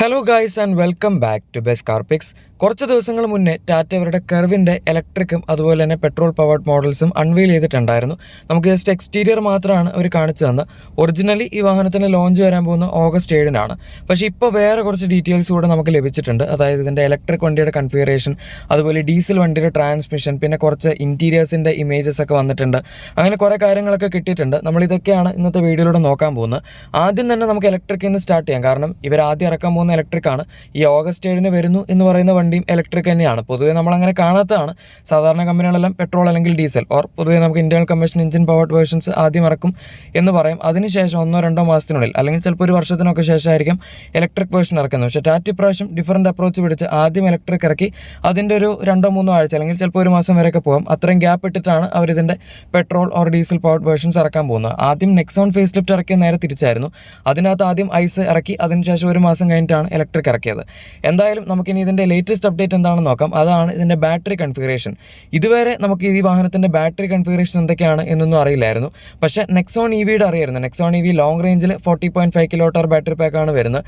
Hello guys and welcome back to Best Car Picks. കുറച്ച് ദിവസങ്ങൾ മുന്നേ ടാറ്റ അവരുടെ കർവിൻ്റെ ഇലക്ട്രിക്കും അതുപോലെ തന്നെ പെട്രോൾ പവർഡ് മോഡൽസും അൺവെയിൽ ചെയ്തിട്ടുണ്ടായിരുന്നു. നമുക്ക് ജസ്റ്റ് എക്സ്റ്റീരിയർ മാത്രമാണ് അവർ കാണിച്ചു തന്നത്. ഒറിജിനലി ഈ വാഹനത്തിന് ലോഞ്ച് വരാൻ പോകുന്ന ഓഗസ്റ്റ് 7-നാണ്. പക്ഷേ ഇപ്പോൾ വേറെ കുറച്ച് ഡീറ്റെയിൽസ് കൂടെ നമുക്ക് ലഭിച്ചിട്ടുണ്ട്. അതായത് ഇതിൻ്റെ ഇലക്ട്രിക് വണ്ടിയുടെ കൺഫിഗറേഷൻ, അതുപോലെ ഡീസൽ വണ്ടിയുടെ ട്രാൻസ്മിഷൻ, പിന്നെ കുറച്ച് ഇൻറ്റീരിയേഴ്സിൻ്റെ ഇമേജസ് ഒക്കെ വന്നിട്ടുണ്ട്. അങ്ങനെ കുറേ കാര്യങ്ങളൊക്കെ കിട്ടിയിട്ടുണ്ട്. നമ്മളിതൊക്കെയാണ് ഇന്നത്തെ വീഡിയോയിലൂടെ നോക്കാൻ പോകുന്നത്. ആദ്യം തന്നെ നമുക്ക് ഇലക്ട്രിക്കിൽ നിന്ന് സ്റ്റാർട്ട് ചെയ്യാം. കാരണം ഇവർ ആദ്യം ഇറക്കാൻ പോകുന്ന ഇലക്ട്രിക് ആണ്. ഈ ഓഗസ്റ്റ് 7-ന് വരുന്നു എന്ന് പറയുന്ന വണ്ടിയും ഇലക്ട്രിക് തന്നെയാണ്. പൊതുവെ നമ്മളങ്ങനെ കാണാത്തതാണ്. സാധാരണ കമ്പനികളെല്ലാം പെട്രോൾ അല്ലെങ്കിൽ ഡീസൽ പൊതുവെ നമുക്ക് internal combustion engine powered versions ആദ്യം ഇറക്കും എന്ന് പറയും. അതിനുശേഷം 1-2 മാസത്തിനുള്ളിൽ അല്ലെങ്കിൽ ചിലപ്പോൾ ഒരു വർഷത്തിനൊക്കെ ശേഷമായിരിക്കും ഇലക്ട്രിക് വേർഷൻ ഇറക്കുന്നത്. പക്ഷേ ടാറ്റ ഇപ്രാവശ്യം ഡിഫറൻറ്റ് അപ്രോച്ച് പിടിച്ച് ആദ്യം ഇലക്ട്രിക് ഇറക്കി അതിൻ്റെ ഒരു 2-3 ആഴ്ച അല്ലെങ്കിൽ ചിലപ്പോൾ ഒരു മാസം വരെയൊക്കെ പോകും. അത്രയും ഗ്യാപ്പ് ഇട്ടിട്ടാണ് അവരിതിൻ്റെ petrol or diesel powered versions ഇറക്കാൻ പോകുന്നത്. ആദ്യം നെക്സോൺ ഫേസ് ലിഫ്റ്റ് ഇറക്കിയ നേരെ തിരിച്ചായിരുന്നു. അതിനകത്ത് ആദ്യം ഐസ് ഇറക്കി അതിനുശേഷം ഒരു മാസം കഴിഞ്ഞിട്ടാണ് ഇലക്ട്രിക് ഇറക്കിയത്. എന്തായാലും നമുക്കിനി ഇതിൻ്റെ ലേറ്റസ്റ്റ് അപ്ഡേറ്റ് എന്താണെന്ന് നോക്കാം. അതാണ് ഇതിൻ്റെ ബാറ്ററി കൺഫിഗറേഷൻ. ഇതുവരെ നമുക്ക് ഈ വാഹനത്തിൻ്റെ ബാറ്ററി കൺഫിഗറേഷൻ എന്തൊക്കെയാണ് എന്നൊന്നും അറിയില്ലായിരുന്നു. പക്ഷേ നെക്സോൺ EVയുടെ അറിയായിരുന്നു. നെക്സോൺ EV ലോങ് റേഞ്ചിൽ 40.5 kWh ബാറ്ററി പാക്കാണ് വരുന്നത്.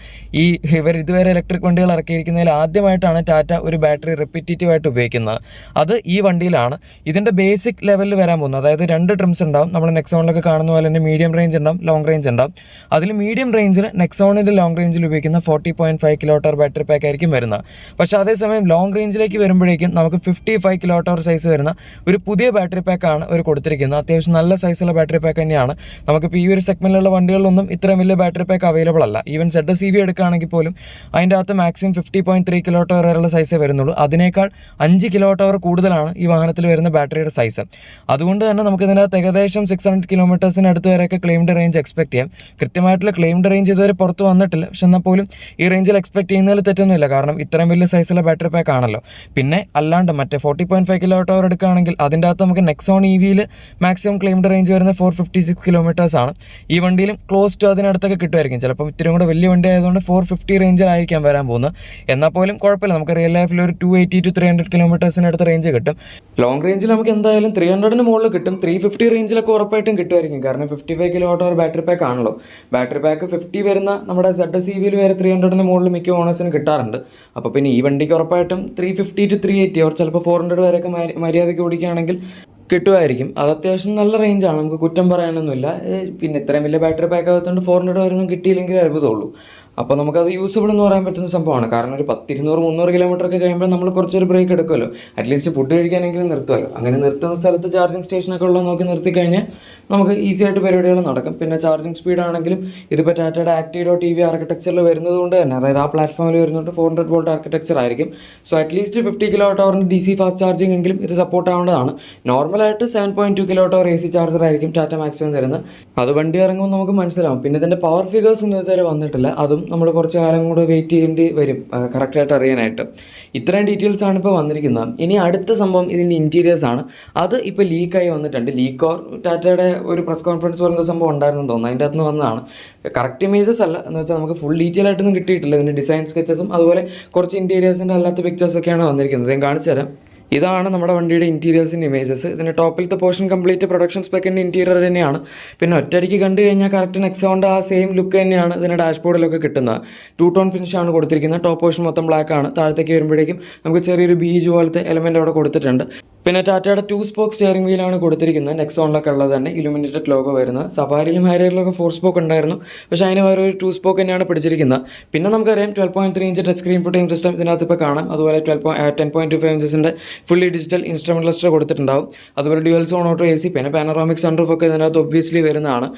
ഇവർ ഇതുവരെ ഇലക്ട്രിക് വണ്ടികൾ ഇറക്കിയിരിക്കുന്നതിൽ ആദ്യമായിട്ടാണ് ടാറ്റ ഒരു ബാറ്ററി റിപ്പീറ്റേറ്റീവ് ആയിട്ട് ഉപയോഗിക്കുന്നത്. അത് ഈ വണ്ടിയിലാണ്. ഇതിൻ്റെ ബേസിക് ലെവലിൽ വരാൻ പോകുന്നത്. അതായത് 2 ട്രിംസ് ഉണ്ടാവും. നമ്മൾ നെക്സോണിലൊക്കെ കാണുന്ന പോലെ തന്നെ മീഡിയം റേഞ്ച് ഉണ്ടാവും, ലോങ് റേഞ്ച് ഉണ്ടാവും. അതിൽ മീഡിയം റേഞ്ചിൽ നെക്സോണിൻ്റെ ലോങ് റേഞ്ചിൽ ഉപയോഗിക്കുന്ന 40.5 kWh ബാറ്ററി പാക്ക് ആയിരിക്കും വരുന്നത്. പക്ഷേ അതേസമയം ലോങ് റേഞ്ചിലേക്ക് വരുമ്പോഴേക്കും നമുക്ക് 55 kWh സൈസ് വരുന്ന ഒരു പുതിയ ബാറ്ററി പാക്കാണ് അവർ കൊടുത്തിരിക്കുന്നത്. അത്യാവശ്യം നല്ല സൈസുള്ള ബാറ്ററി പാക്ക് തന്നെയാണ്. നമുക്കിപ്പോൾ ഈ ഒരു സെഗ്മെൻറ്റിലുള്ള വണ്ടികളിലൊന്നും ഇത്രയും വലിയ ബാറ്ററി പാക്ക് അവൈലബിൾ അല്ല. ഈവൻ ZS EV എടുക്കുകയാണെങ്കിൽ പോലും അതിൻ്റെ അകത്ത് മാക്സിമം 50.3 kWh വരെയുള്ള സൈസേ വരുന്നുള്ളൂ. അതിനേക്കാൾ 5 kWh കൂടുതലാണ് ഈ വാഹനത്തിൽ വരുന്ന ബാറ്ററിയുടെ സൈസ്. അതുകൊണ്ട് തന്നെ നമുക്ക് ഇതിനകത്ത് ഏകദേശം 600 കിലോമീറ്റേഴ്സിന് അടുത്ത് വരെയൊക്കെ ക്ലെയിംഡ് റേഞ്ച് എക്സ്പെക്ട് ചെയ്യാം. കൃത്യമായിട്ടുള്ള ക്ലെയിംഡ് റേഞ്ച് ഇതുവരെ പുറത്ത് വന്നിട്ടില്ല. പക്ഷെ എന്നാൽ പോലും ഈ റേഞ്ചിൽ എക്സ്പെക്ട് ചെയ്യുന്നതിൽ തെറ്റൊന്നുമില്ല. കാരണം ഇത്രയും വലിയ സൈസുള്ള ബാറ്ററി പാക്ക് ആണല്ലോ. പിന്നെ അല്ലാണ്ട് മറ്റേ 40.5 kWh എടുക്കുകയാണെങ്കിൽ അതിൻ്റെ അകത്ത് നമുക്ക് നെക്സോൺ EVയിൽ മാക്സിമം ക്ലെയിംഡ് റേഞ്ച് വരുന്നത് 456 കിലോമീറ്റേഴ്സ് ആണ്. ഈ വണ്ടിയിലും ക്ലോസ് ടു അതിനടുത്തൊക്കെ കിട്ടുമായിരിക്കും. ചിലപ്പോൾ ഇത്തിരി കൂടെ വലിയ വണ്ടി ആയതുകൊണ്ട് 450 റേഞ്ചിലായിരിക്കാം വരാൻ പോകുന്നത്. എന്നാൽ പോലും കുഴപ്പമില്ല. നമുക്ക് റിയൽ ലൈഫിൽ ഒരു 280 to 300 കിലോമീറ്റേഴ്സിന് അടുത്ത് റേഞ്ച് കിട്ടും. ലോങ് റേഞ്ചിൽ നമുക്ക് എന്തായാലും 300-ന് മുകളിൽ കിട്ടും. 350 റേഞ്ചിലൊക്കെ ഉറപ്പായിട്ടും കിട്ടുമായിരിക്കും. കാരണം 55 kWh ബാറ്ററി പാക്ക് ആണല്ലോ. ബാറ്ററി പാക്ക് 50 വരുന്ന നമ്മുടെ ZS EVയിൽ വരെ 300-ന് മുകളിൽ മിക്ക ഓണേഴ്സിന് കിട്ടാറുണ്ട്. അപ്പോൾ പിന്നെ ഈ വണ്ടിക്ക് ഉറപ്പായിട്ടും 350 to 380 ഓർ ചിലപ്പോൾ 400 വരെയൊക്കെ മര്യാദയ്ക്ക് ഓടിക്കുകയാണെങ്കിൽ കിട്ടുമായിരിക്കും. അത് അത്യാവശ്യം നല്ല റേഞ്ചാണ്, നമുക്ക് കുറ്റം പറയാനൊന്നുമില്ല. പിന്നെ ഇത്രയും വലിയ ബാറ്ററി പാക്ക് ആകത്തുകൊണ്ട് 400 വരെ ഒന്നും കിട്ടിയില്ലെങ്കിൽ അത്ഭുതമുള്ളൂ. അപ്പോൾ നമുക്കത് യൂസബിൾ എന്ന് പറയാൻ പറ്റുന്ന സംഭവമാണ്. കാരണം ഒരു 10-200-300 കിലോമീറ്ററൊക്കെ കഴിയുമ്പോൾ നമ്മൾ കുറച്ചൊരു ബ്രേക്ക് എടുക്കുമല്ലോ. അറ്റ്ലീസ്റ്റ് ഫുഡ് കഴിക്കാനെങ്കിലും നിർത്തുമല്ലോ. അങ്ങനെ നിർത്തുന്ന സ്ഥലത്ത് ചാർജിങ് സ്റ്റേഷനൊക്കെ ഉള്ളത് നോക്കി നിർത്തി കഴിഞ്ഞാൽ നമുക്ക് ഈസി ആയിട്ട് പരിപാടികൾ നടക്കും. പിന്നെ ചാർജിങ് സ്പീഡാണെങ്കിലും ഇതിപ്പോൾ ടാറ്റയുടെ Active.EV ആർക്കിടെക്ചറിൽ വരുന്നത് കൊണ്ട് തന്നെ, അതായത് ആ പ്ലാറ്റ്ഫോമിൽ വരുന്നുണ്ട് 400 വോൾട്ട് ആർക്കിടെക്ചർ ആയിരിക്കും. So at least 50 kWh DC fast charging എങ്കിലും ഇത് സപ്പോർട്ട് ആവേണ്ടതാണ്. നോർമലായിട്ട് 7.2 kWh AC ചാർജർ ആയിരിക്കും ടാറ്റ മാക്സിമം തരുന്നത്. അത് വണ്ടി ഇറങ്ങുമ്പോൾ നമുക്ക് മനസ്സിലാവും. പിന്നെ ഇതിൻ്റെ പവർ ഫിഗേഴ്സ് ഒന്നും ഇതുവരെ വന്നിട്ടില്ല. അതും നമ്മൾ കുറച്ച് കാലം കൂടെ വെയിറ്റ് ചെയ്യേണ്ടി വരും കറക്റ്റായിട്ട് അറിയാനായിട്ട്. ഇത്രയും ഡീറ്റെയിൽസ് ആണ് ഇപ്പോൾ വന്നിരിക്കുന്നത്. ഇനി അടുത്ത സംഭവം ഇതിൻ്റെ ഇൻറ്റീരിയേഴ്സ് ആണ്. അത് ഇപ്പോൾ ലീക്കായി വന്നിട്ടുണ്ട്. ലീക്ക് ഓർ ടാറ്റയുടെ ഒരു പ്രസ് കോൺഫറൻസ് പറയുന്ന സംഭവം ഉണ്ടായിരുന്നെന്ന് തോന്നുന്നു. അതിൻ്റെ അകത്ത് നിന്ന് വന്നതാണ്. കറക്റ്റ് ഇമേജസ് അല്ല എന്ന് വെച്ചാൽ നമുക്ക് ഫുൾ ഡീറ്റെയിൽ ആയിട്ടൊന്നും കിട്ടിയിട്ടില്ല. ഇതിൻ്റെ ഡിസൈൻ സ്കെച്ചസും അതുപോലെ കുറച്ച് ഇൻറ്റീരിയേഴ്സിൻ്റെ അല്ലാത്ത പിക്ചേഴ്സൊക്കെയാണ് വന്നിരിക്കുന്നത്. ഞാൻ കാണിച്ചു തരാം. ഇതാണ് നമ്മുടെ വണ്ടിയുടെ ഇൻറ്റീരിയേഴ്സിൻ്റെ ഇമേജസ്. ഇതിൻ്റെ ടോപ്പിലത്തെ പോർഷൻ കംപ്ലീറ്റ് പ്രൊഡക്ഷൻ സ്പെക്കിൻ്റെ ഇൻറ്റീരിയർ തന്നെയാണ്. പിന്നെ ഒറ്റയടിക്ക് കണ്ടു കഴിഞ്ഞാൽ കറക്റ്റ് നെക്സോണിൻ്റെ ആ സെയിം ലുക്ക് തന്നെയാണ് ഇതിൻ്റെ ഡാഷ്ബോർഡിലൊക്കെ കിട്ടുന്നത്. 2-ടോൺ ഫിനിഷാണ് കൊടുത്തിരിക്കുന്നത്. ടോപ്പ് പോർഷൻ മൊത്തം ബ്ലാക്ക് ആണ്. താഴത്തേക്ക് വരുമ്പോഴേക്കും നമുക്ക് ചെറിയൊരു ബീജ് പോലത്തെ എലമെൻ്റ് അവിടെ കൊടുത്തിട്ടുണ്ട്. പിന്നെ ടാറ്റയുടെ 2 സ്പോക്ക് സ്റ്റിയറിംഗ് വീലാണ് കൊടുത്തിരിക്കുന്നത്. നെക്സോണിലൊക്കെ ഉള്ളത് തന്നെ ഇലുമിനേറ്റഡ് ലോഗോ വരുന്നത്. സഫാരിയിലും ഹാരിയറിലൊക്കെ 4 സ്പോക്ക് ഉണ്ടായിരുന്നു. പക്ഷേ അതിന് വേറെ ഒരു 2 സ്പോക്ക് തന്നെയാണ് പിടിച്ചിരിക്കുന്നത്. പിന്നെ നമുക്കറിയാം 12.3 inch touch screen infotainment system ഇതിനകത്ത് ഇപ്പോൾ കാണാം. അതുപോലെ 10.25 ഇഞ്ചസിൻ്റെ ഫുള്ളി ഡിജിറ്റൽ ഇൻസ്ട്രുമെന്റ് ക്ലസ്റ്റർ കൊടുത്തിട്ടുണ്ടാവും. അതുപോലെ ഡ്യുവൽ സോൺ ഓട്ടോ AC, പിന്നെ പാനറോമിക് സൺറൂഫ് ഒക്കെ ഇതിനകത്ത് ഒബ്വിയസ്ലി വരുന്നതാണ്.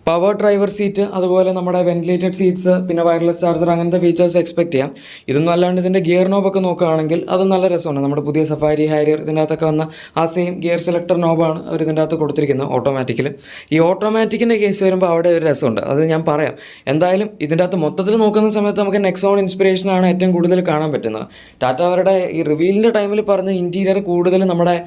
പവർ ഡ്രൈവർ സീറ്റ്, അതുപോലെ നമ്മുടെ വെന്റിലേറ്റഡ് സീറ്റ്സ്, പിന്നെ വയർലെസ് ചാർജർ, അങ്ങനത്തെ ഫീച്ചേഴ്സ് എക്സ്പെക്ട് ചെയ്യാം. ഇതൊന്നും അല്ലാണ്ട് ഇതിൻ്റെ ഗിയർ നോബൊക്കെ നോക്കുകയാണെങ്കിൽ അത് നല്ല രസമാണ്. നമ്മുടെ പുതിയ സഫാരി ഹാരിയർ ഇതിനകത്തൊക്കെ വന്ന ആ സെയിം ഗിയർ സെലക്ടർ നോബാണ് അവർ ഇതിൻ്റെ അകത്ത് കൊടുത്തിരിക്കുന്നത് ഓട്ടോമാറ്റിക്കിൽ. ഈ ഓട്ടോമാറ്റിക്കിൻ്റെ കേസ് വരുമ്പോൾ അവിടെ ഒരു രസമുണ്ട്, അത് ഞാൻ പറയാം. എന്തായാലും ഇതിൻ്റെ അകത്ത് മൊത്തത്തിൽ നോക്കുന്ന സമയത്ത് നമുക്ക് നെക്സോൺ ഇൻസ്പിറേഷനാണ് ഏറ്റവും കൂടുതൽ കാണാൻ പറ്റുന്നത്. ടാറ്റ അവരുടെ ഈ റിവീലിൻ്റെ ടൈമിൽ പറഞ്ഞ ഇൻറ്റീരിയർ കൂടുതൽ നമ്മുടെ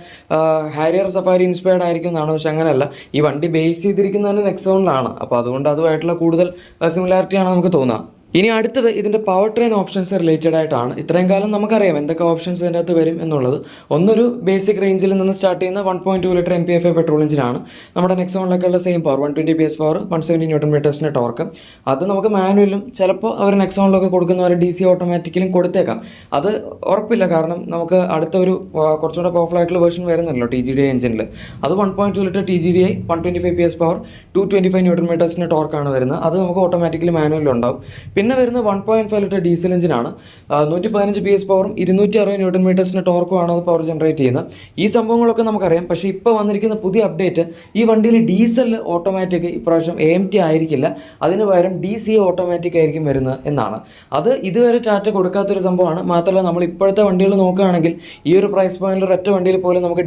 ഹാരിയർ സഫാരി ഇൻസ്പയർഡ് ആയിരിക്കും എന്നാണ്. പക്ഷെ അങ്ങനെയല്ല, ഈ വണ്ടി ബേസ് ചെയ്തിരിക്കുന്നതിന് നെക്സോണിലാണ്. അപ്പോൾ അതുകൊണ്ട് അതുമായിട്ടുള്ള കൂടുതൽ സിമിലാരിറ്റിയാണ് നമുക്ക് തോന്നുക. ഇനി അടുത്തത് ഇതിൻ്റെ പവർ ട്രെയിൻ ഓപ്ഷൻസ് റിലേറ്റഡ് ആയിട്ടാണ്. ഇത്രയും കാലം നമുക്കറിയാം എന്തൊക്കെ ഓപ്ഷൻസ് ഇതിൻ്റെ അകത്ത് വരും എന്നുള്ളത്. ഒന്നൊരു ബേസിക് റേഞ്ചിൽ നിന്ന് സ്റ്റാർട്ട് ചെയ്യുന്ന 1.2 ലിറ്റർ MPFI പെട്രോൾ എഞ്ചിനാണ്. നമ്മുടെ നെക്സോണിലൊക്കെയുള്ള same power 120 PS power, 170 Nm torque. അത് നമുക്ക് മാനുവലും ചിലപ്പോൾ അവർ നെക്സോണിലൊക്കെ കൊടുക്കുന്ന പോലെ DC ഓട്ടോമാറ്റിക്കലും കൊടുത്തേക്കാം. അത് ഉറപ്പില്ല, കാരണം നമുക്ക് അടുത്തൊരു കുറച്ചുകൂടെ പവർഫുൾ ആയിട്ടുള്ള വേർഷൻ വരുന്നല്ലോ TGDI എഞ്ചിനിൽ. അത് 1.2 litre TGDI 125 PS power 225 Nm ടോർക്കാണ് വരുന്നത്. അത് നമുക്ക് ഓട്ടോമാറ്റിക്കലി മാനുവലിൽ ഉണ്ടാവും. പിന്നെ വരുന്നത് 1.5 ലിറ്റർ ഡീസൽ എഞ്ചിനാണ്. 115 PS പവറും 260 Nm ടോർക്കുമാണ് അത് പവർ ജനറേറ്റ് ചെയ്യുന്നത്. ഈ സംഭവങ്ങളൊക്കെ നമുക്കറിയാം. പക്ഷേ ഇപ്പോൾ വന്നിരിക്കുന്ന പുതിയ അപ്ഡേറ്റ്, ഈ വണ്ടിയിൽ ഡീസൽ ഓട്ടോമാറ്റിക് ഇപ്രാവശ്യം AMT ആയിരിക്കില്ല, അതിന് പകരം DC ഓട്ടോമാറ്റിക് ആയിരിക്കും വരുന്നത് എന്നാണ്. അത് ഇതുവരെ ടാറ്റ കൊടുക്കാത്തൊരു സംഭവമാണ്. മാത്രമല്ല നമ്മൾ ഇപ്പോഴത്തെ വണ്ടികൾ നോക്കുകയാണെങ്കിൽ ഈ ഒരു പ്രൈസ് പോയിന്റിൽ ഒരൊറ്റ വണ്ടിയിൽ പോലും നമുക്ക്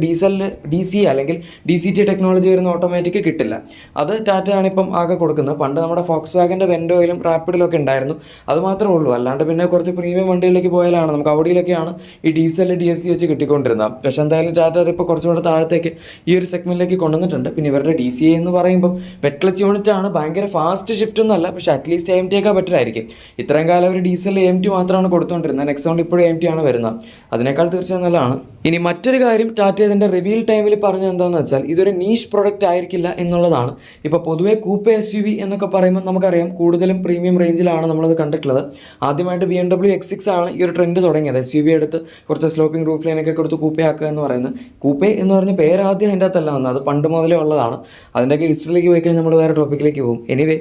DC അല്ലെങ്കിൽ DCT ടെക്നോളജി വരുന്ന ഓട്ടോമാറ്റിക് കിട്ടില്ല. അത് ടാറ്റയാണ് ഇപ്പം ആകെ കൊടുക്കുന്നത്. പണ്ട് നമ്മുടെ ഫോക്സ് വാഗൻ്റെ വെൻഡോയിലും റാപ്പിഡിലൊക്കെ ഉണ്ടായിരുന്നു, അത് മാത്രമേ ഉള്ളൂ. അല്ലാണ്ട് പിന്നെ കുറച്ച് പ്രീമിയം വണ്ടികളിലേക്ക് പോയാലാണ് നമുക്ക് അവിടെയൊക്കെയാണ് ഈ ഡീസൽ DSC വെച്ച് കിട്ടിക്കൊണ്ടിരുന്നത്. പക്ഷേ എന്തായാലും ടാറ്റ ഇപ്പോൾ കുറച്ചുകൂടെ താഴത്തേക്ക് ഈ ഒരു സെഗ്മെന്റിലേക്ക് കൊണ്ടുവന്നിട്ടുണ്ട്. പിന്നെ ഇവരുടെ DCA എന്ന് പറയുമ്പോൾ വെറ്റ് ക്ലച്ച് യൂണിറ്റ് ആണ്, ഭയങ്കര ഫാസ്റ്റ് ഷിഫ്റ്റ് ഒന്നും അല്ല, പക്ഷേ അറ്റ്ലീസ്റ്റ് AMT ഒക്കെ ബെറ്റർ ആയിരിക്കും. ഇത്രയും കാലം ഒരു ഡീസൽ AMT മാത്രമാണ് കൊടുത്തുകൊണ്ടിരുന്നത്. നെക്സോണിൽ ഇപ്പോഴും AMT ആണ് വരുന്നത്, അതിനേക്കാൾ തീർച്ചയായും നല്ലതാണ്. ഇനി മറ്റൊരു കാര്യം ടാറ്റ ഇതിൻ്റെ റിവീൽ ടൈമിൽ പറഞ്ഞ എന്താണെന്ന് വെച്ചാൽ ഇതൊരു നീഷ് പ്രൊഡക്റ്റ് ആയിരിക്കില്ല എന്നുള്ളതാണ്. ഇപ്പോൾ പൊതുവേ കൂപ്പെ SUV എന്നൊക്കെ പറയുമ്പോൾ നമുക്കറിയാം കൂടുതലും പ്രീമിയം റേഞ്ചിലാണ് നമ്മളത് കണ്ടിട്ടുള്ളത്. ആദ്യമായിട്ട് BMW X6 ആണ് ഈ ഒരു ട്രെൻഡ് തുടങ്ങിയത്. SUV എടുത്ത് കുറച്ച് സ്ലോപ്പിംഗ് റൂഫ് ലൈനൊക്കെ കൊടുത്ത് കൂപ്പെ ആക്കുക എന്ന് പറയുന്നത്. കൂപ്പെ എന്ന് പറഞ്ഞ പേര് ആദ്യം അതിൻ്റെ അകത്തല്ല വന്നത്, അത് പണ്ട് മുതലേ ഉള്ളതാണ്. അതിൻ്റെയൊക്കെ ഹിസ്റ്ററിയിലേക്ക് പോയി കഴിഞ്ഞാൽ നമ്മൾ വേറെ ടോപ്പിക്കിലേക്ക് പോകും. എനിവേ,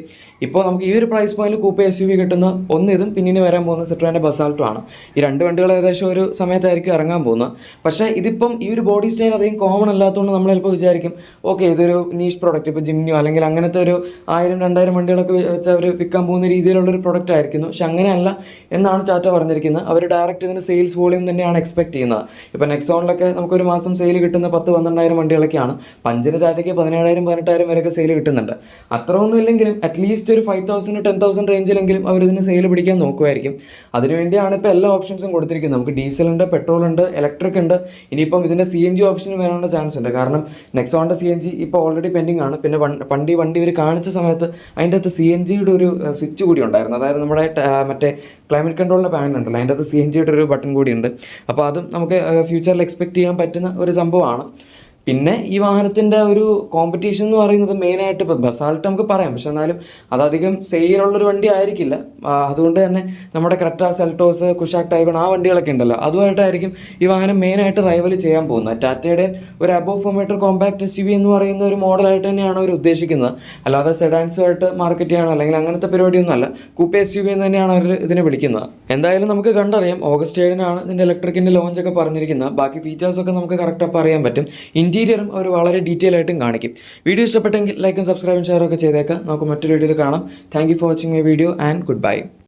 ഇപ്പോൾ നമുക്ക് ഈ ഒരു പ്രൈസ് പോയിന്റിൽ കൂപ്പെ SUV കിട്ടുന്ന ഒന്ന് ഇതും പിന്നീട് വരാൻ പോകുന്ന സിട്രോൻ്റെ ബസാൾട്ടും ആണ്. ഈ രണ്ട് വണ്ടികൾ ഏകദേശം ഒരു സമയത്തായിരിക്കും ഇറങ്ങാൻ പോകുന്നത്. പക്ഷേ ഇതിപ്പം ഈ ഒരു ബോഡി സ്റ്റൈൽ അധികം കോമൺ അല്ലാത്തതുകൊണ്ട് നമ്മൾ ചിലപ്പോൾ വിചാരിക്കും ഓക്കെ ഇതൊരു നീഷ് പ്രൊഡക്റ്റ്, ഇപ്പോൾ ജിമ്നിയോ അല്ലെങ്കിൽ അങ്ങനത്തെ ഒരു 1000-2000 വണ്ടികളൊക്കെ വെച്ച് അവർ വിൽക്കാൻ പോകുന്ന രീതിയിലുള്ളൊരു പ്രൊഡക്റ്റ് ആയിരിക്കുന്നു. പക്ഷെ അങ്ങനെയല്ല എന്നാണ് ടാറ്റ പറഞ്ഞിരിക്കുന്നത്. അവർ ഡയറക്റ്റ് ഇതിന് സെയിൽസ് വോളിയം തന്നെയാണ് എക്സ്പെക്ട് ചെയ്യുന്നത്. ഇപ്പോൾ നെക്സോണിലൊക്കെ നമുക്കൊരു മാസം സെയിൽ കിട്ടുന്ന 10-12,000 വണ്ടികളൊക്കെയാണ്. പഞ്ചിന് ടാറ്റയ്ക്ക് 17,000-18,000 വരെയൊക്കെ സെയിൽ കിട്ടുന്നുണ്ട്. അത്രയൊന്നും ഇല്ലെങ്കിലും അറ്റ്ലീസ്റ്റ് ഒരു 5,000-10,000 റേഞ്ചിലെങ്കിലും അവരിതിന് സെയിൽ പിടിക്കാൻ നോക്കുമായിരിക്കും. അതിനുവേണ്ടിയാണ് ഇപ്പോൾ എല്ലാ ഓപ്ഷൻസും കൊടുത്തിരിക്കുന്നത്. നമുക്ക് ഡീസലുണ്ട്, പെട്രോൾ ഉണ്ട്, ഇലക്ട്രിക് ഉണ്ട്. ഇനിയിപ്പം ഇതിൻ്റെ CNG ഓപ്ഷൻ വരാനുള്ള ചാൻസ് ഉണ്ട്. കാരണം നെക്സോണിൻ്റെ CNG ഇപ്പോൾ ഓൾറെഡി പെൻഡിങ് ആണ്. പിന്നെ പണ്ട് ഈ വണ്ടി ഇവർ കാണിച്ച സമയത്ത് അതിൻ്റെ അകത്ത് CNGയുടെ ഒരു സ്വിച്ച് കൂടി ഉണ്ടായിരുന്നു. അതായത് നമ്മുടെ മറ്റേ ക്ലൈമറ്റ് കൺട്രോളിൻ്റെ പാനൽ ഉണ്ടല്ലോ, അതിൻ്റെ അകത്ത് CNGയുടെ ഒരു ബട്ടൺ കൂടി ഉണ്ട്. അപ്പോൾ അതും നമുക്ക് ഫ്യൂച്ചറിൽ എക്സ്പെക്ട് ചെയ്യാൻ പറ്റുന്ന ഒരു സംഭവമാണ്. പിന്നെ ഈ വാഹനത്തിൻ്റെ ഒരു കോമ്പറ്റീഷൻ എന്ന് പറയുന്നത് മെയിനായിട്ട് ഇപ്പോൾ ബസാൾട്ട് നമുക്ക് പറയാം, പക്ഷെ എന്നാലും അതധികം സെയിലുള്ളൊരു വണ്ടി ആയിരിക്കില്ല. അതുകൊണ്ട് തന്നെ നമ്മുടെ ക്രെറ്റ, സെൽട്ടോസ്, കുഷാക് ടൈഗൺ ആ വണ്ടികളൊക്കെ ഉണ്ടല്ലോ, അതുമായിട്ടായിരിക്കും ഈ വാഹനം മെയിനായിട്ട് റൈവൽ ചെയ്യാൻ പോകുന്നത്. ടാറ്റയുടെ ഒരു അബോവ് 4 മീറ്റർ കോമ്പാക്ട് SUV എന്ന് പറയുന്ന ഒരു മോഡലായിട്ട് തന്നെയാണ് അവർ ഉദ്ദേശിക്കുന്നത്. അല്ലാതെ സെഡാൻസുമായിട്ട് മാർക്കറ്റ് ചെയ്യാനോ അല്ലെങ്കിൽ അങ്ങനത്തെ പരിപാടിയൊന്നും അല്ല. കൂപ്പെ SUV എന്ന് തന്നെയാണ് അവർ ഇതിനെ വിളിക്കുന്നത്. എന്തായാലും നമുക്ക് കണ്ടറിയാം, ഓഗസ്റ്റ് 7-നാണ് ഇതിൻ്റെ ഇലക്ട്രിക്കിൻ്റെ ലോഞ്ചൊക്കെ പറഞ്ഞിരിക്കുന്നത്. ബാക്കി ഫീച്ചേഴ്സൊക്കെ നമുക്ക് കറക്റ്റ് അപ്പോൾ അറിയാൻ പറ്റും. ഇന്റീരിയറും അവർ വളരെ ഡീറ്റെയിൽ ആയിട്ടും കാണിക്കും. വീഡിയോ ഇഷ്ടപ്പെട്ടെങ്കിൽ ലൈക്കും സബ്സ്ക്രൈബും ഷെയറൊക്കെ ചെയ്തേക്കാം. നമുക്ക് മറ്റൊരു വീഡിയോയിൽ കാണാം. Thank you for watching my video and good bye.